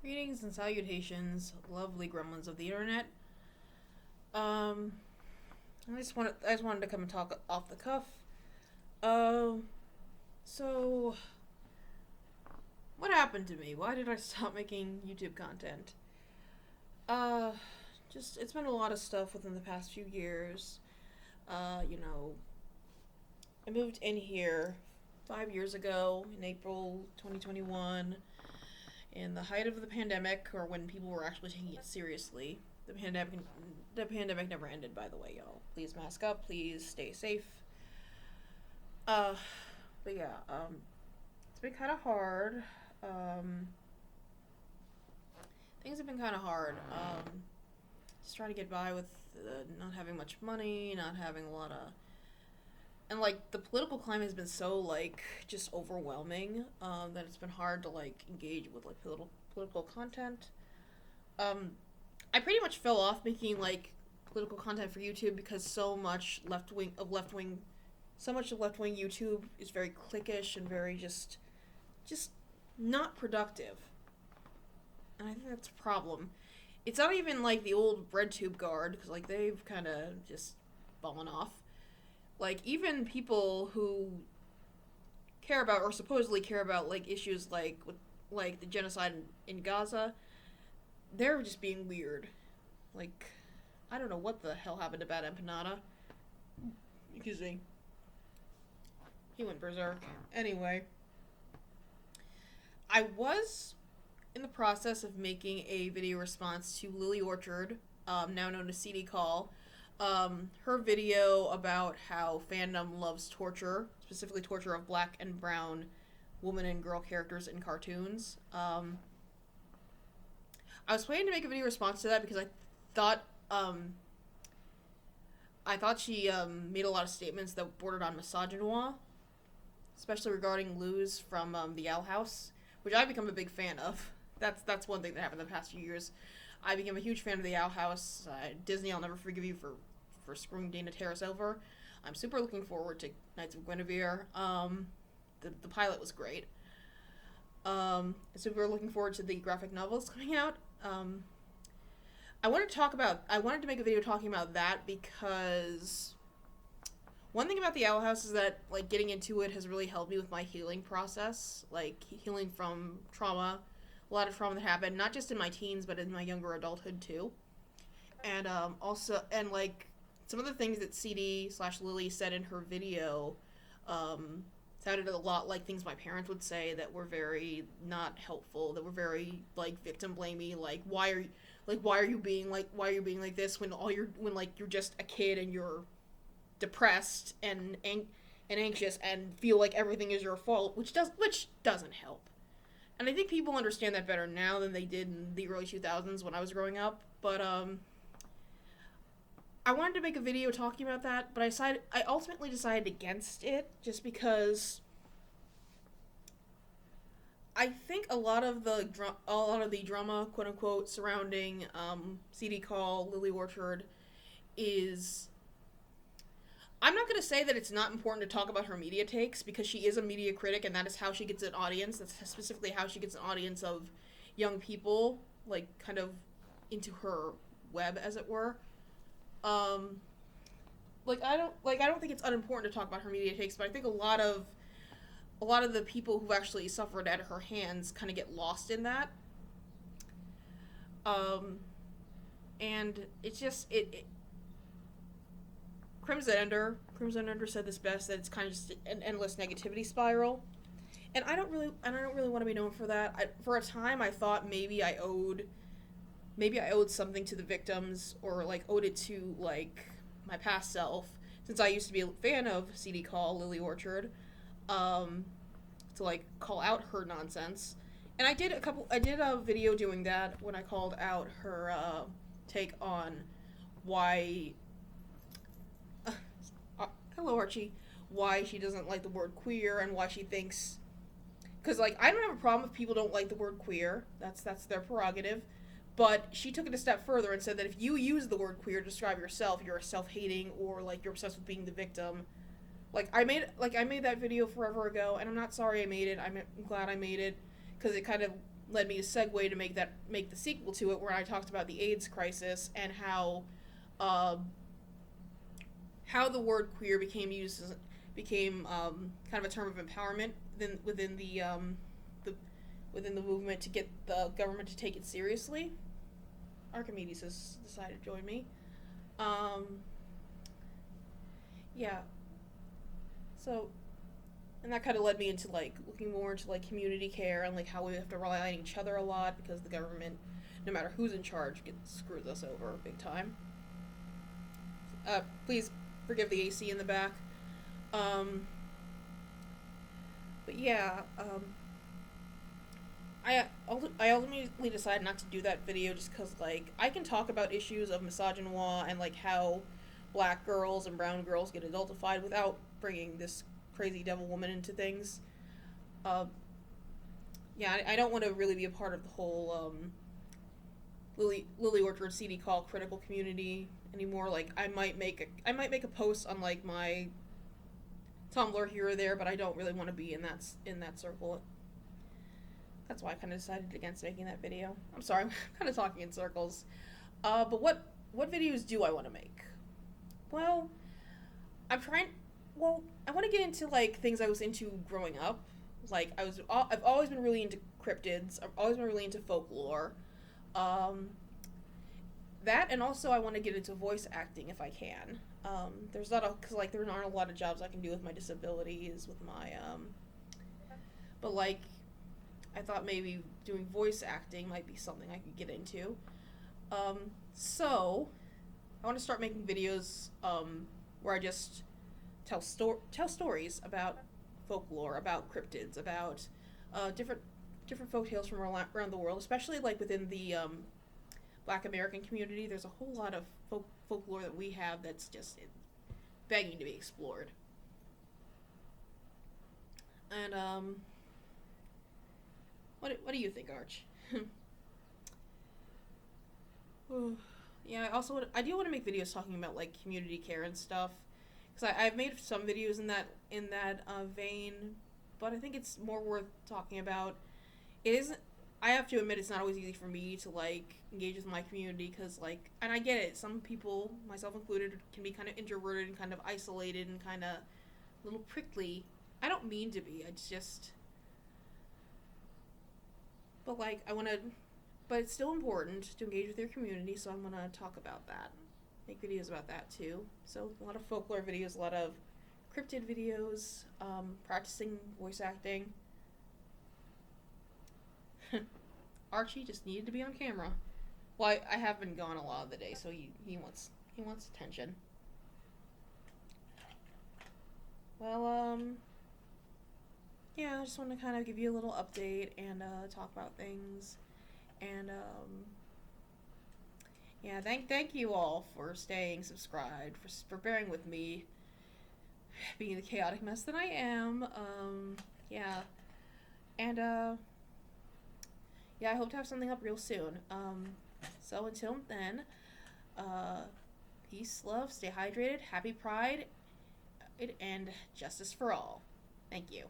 Greetings and salutations, lovely gremlins of the internet. Um, I just wanted to come and talk off the cuff. Um, so what happened to me? Why did I stop making YouTube content? Uh, just it's been a lot of stuff within the past few years. You know, I moved in here 5 years ago in April 2021. In the height of the pandemic, or when people were actually taking it seriously. The pandemic never ended, by the way, y'all. Please mask up. Please stay safe. Uh, but yeah, it's been kind of hard. Um, Things have been kind of hard. Just trying to get by with not having much money, not having a lot of, and like the political climate has been so like just overwhelming that it's been hard to like engage with like political content. Um, I pretty much fell off making like political content for YouTube because so much of left wing YouTube is very cliquish and very just not productive, and I think that's a problem. It's not even like the old RedTube guard because like they've kind of just fallen off. Like even people who care about or supposedly care about like issues like the genocide in Gaza, they're just being weird. Like I don't know what the hell happened to Bad Empanada. Excuse me. He went berserk. Anyway, I was in the process of making a video response to Lily Orchard, now known as CD Call. Her video about how fandom loves torture, specifically torture of black and brown woman and girl characters in cartoons. I was planning to make a video response to that because thought um, I thought she made a lot of statements that bordered on misogynoir, especially regarding Luz from the Owl House, which I've become a big fan of. That's one thing that happened in the past few years. I became a huge fan of the Owl House. Disney, I'll never forgive you for screwing Dana Terrace over. I'm super looking forward to Knights of Guinevere. The pilot was great. So we're looking forward to the graphic novels coming out. I wanted to make a video talking about that because one thing about the Owl House is that like getting into it has really helped me with my healing process, like healing from trauma, a lot of trauma that happened not just in my teens but in my younger adulthood too, and also and like some of the things that CD/Lily said in her video sounded a lot like things my parents would say that were very not helpful, that were very like victim blamey, like why are you being like this when you're just a kid and you're depressed and anxious and feel like everything is your fault, which doesn't help. And I think people understand that better now than they did in the early 2000s when I was growing up. But I wanted to make a video talking about that, but I ultimately decided against it just because I think a lot of the drama, quote unquote, surrounding CD Call, Lily Orchard is. I'm not going to say that it's not important to talk about her media takes because she is a media critic and that is how she gets an audience. That's specifically how she gets an audience of young people, like kind of into her web, as it were. I don't think it's unimportant to talk about her media takes, but I think a lot of the people who actually suffered at her hands kind of get lost in that. And it's just it Crimson Ender said this best, that it's kind of just an endless negativity spiral, and I don't really want to be known for that. For a time, I thought maybe I owed something to the victims, or like owed it to like my past self, since I used to be a fan of CD Call, Lily Orchard, to like call out her nonsense, and I did a video doing that when I called out her take on why. Hello Archie, why she doesn't like the word queer and why she thinks, because like I don't have a problem if people don't like the word queer, that's their prerogative, but she took it a step further and said that if you use the word queer to describe yourself, you're a self-hating, or like you're obsessed with being the victim. I made that video forever ago, and I'm not sorry I made it. I'm glad I made it because it kind of led me to segue to make the sequel to it, where I talked about the AIDS crisis and how the word queer became kind of a term of empowerment within the movement to get the government to take it seriously. Archimedes has decided to join me. Yeah. So, and that kind of led me into like looking more into like community care and like how we have to rely on each other a lot because the government, no matter who's in charge, screws us over big time. Please forgive the AC in the back. But yeah, I ultimately decided not to do that video just because, like, I can talk about issues of misogynoir and, like, how black girls and brown girls get adultified without bringing this crazy devil woman into things. Yeah, I don't want to really be a part of the whole, Lily Orchard CD Call critical community anymore. Like, I might make a post on, like, my Tumblr here or there, but I don't really want to be in that circle. That's why I kind of decided against making that video. I'm sorry, I'm kind of talking in circles. But what videos do I want to make? Well, I want to get into, like, things I was into growing up. Like, I've always been really into cryptids. I've always been really into folklore. That, and also I want to get into voice acting if I can. Because, like, there aren't a lot of jobs I can do with my disabilities, with my, but, like, I thought maybe doing voice acting might be something I could get into. So I want to start making videos where I just tell stories about folklore, about cryptids, about different folktales from around the world, especially like within the Black American community. There's a whole lot of folklore that we have that's just begging to be explored. And what do you think, Arch? Yeah, I do want to make videos talking about, like, community care and stuff, because I've made some videos in that vein, but I think it's more worth talking about. I have to admit, it's not always easy for me to, like, engage with my community, because, like, and I get it, some people, myself included, can be kind of introverted and kind of isolated and kind of a little prickly. I don't mean to be, it's just... But, like, but it's still important to engage with your community, so I'm gonna talk about that. Make videos about that, too. So, a lot of folklore videos, a lot of cryptid videos, practicing voice acting. Archie just needed to be on camera. Well, I have been gone a lot of the day, so he wants attention. Well, yeah, I just want to kind of give you a little update and talk about things, and yeah, thank you all for staying subscribed, for bearing with me, being the chaotic mess that I am. Yeah, and yeah, I hope to have something up real soon. So until then, peace, love, stay hydrated, happy Pride, and justice for all. Thank you.